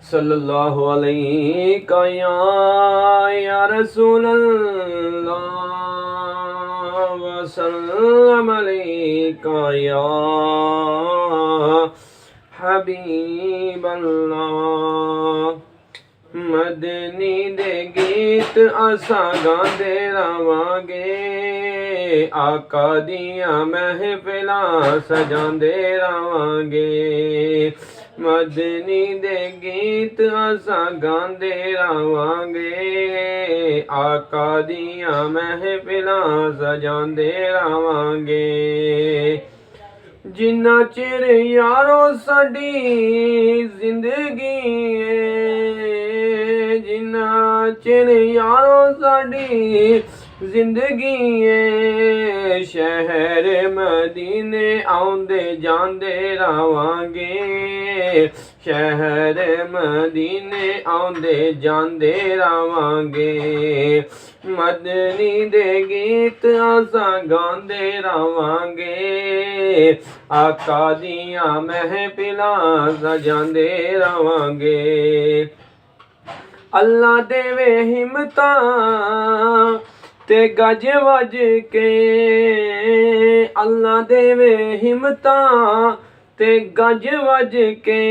सल्लल्लाहु अलैका या रसूल अल्लाह वसल्लम अलैका या हबीब अल्लाह। मदनी दे गीत असा गांदे रवांगे, आका दियां महफिलां सजांदे रवांगे। मदनी दे गीत असा गांदे रवांगे, आका दियां महफिलां सजांदे रवांगे। जिन्ना चिर यारो साडी जिंदगी है, जिन्ना चिर यारो साडी जिंदगी है, शहर मदीने आउंदे जांदे रवांगे। शहर मदीने आउंदे जांदे रवांगे। मदनी दे गीत असां गांदे रवांगे, आका दियां महफिलां सजांदे रवांगे। अल्लाह देवे हिम्मतां ते गज वज के, अल्लाह देवे हिम्मतां ते गज वज के,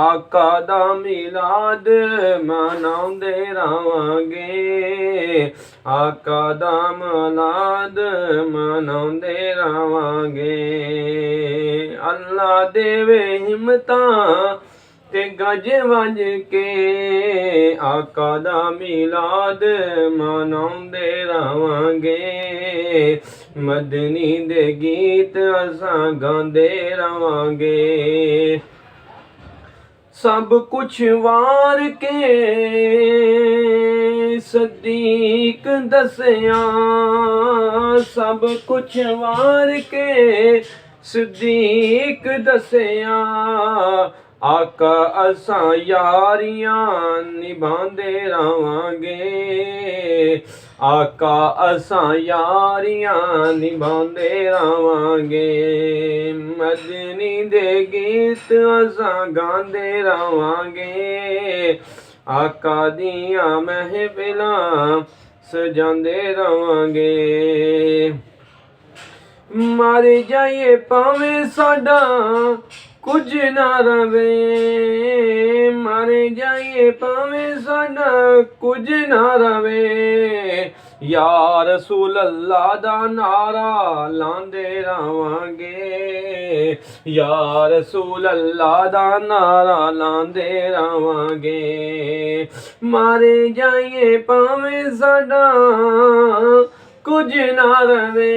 आका दा मिलाद मनाउंदे रवांगे। आका दा मिलाद मनाउंदे रवांगे। अल्लाह देवे हिम्मतां ते गज वज के, आका दा मिलाद मनाउंदे रवांगे। मदनी दे गीत असां गांदे रवांगे। सब कुछ वार के सदीक दसया, सब कुछ वार के सदीक दसया। आका असां यारियां निभांदे रवांगे, आका असां यारियां निभांदे रवांगे। मदनी दे गीत असां गांदे रवांगे, आका दियां महफिलां सजांदे रवांगे। मर जाइए भावें साडा कुछ ना रवे, मर जाइए भावें साडा कुछ ना रवे। या रसूल अल्लाह दा नारा लांदे रवांगे, या रसूल अल्लाह दा नारा लांदे रवांगे। मर जाइए भावें साडा कुछ ना रवे,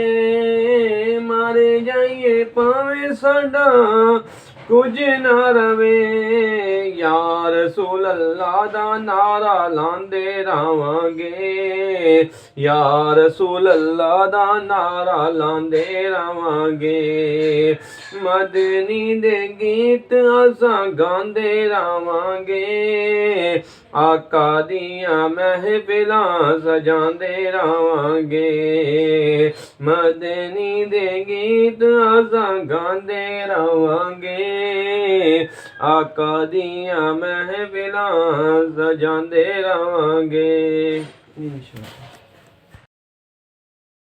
मर जाइए भावें साडा कुछ ना रवे। या रसूल अल्लाह दा नारा लांदे रवांगे, या रसूल अल्लाह दा नारा लांदे रवांगे। मदनी दे गीत असां गांदे रवांगे, आका दियां महफिलां सजांदे रवांगे। मदनी दे गीत असां गांदे रवांगे, आका दियां महफिलां सजांदे रवांगे। इंशाअल्लाह।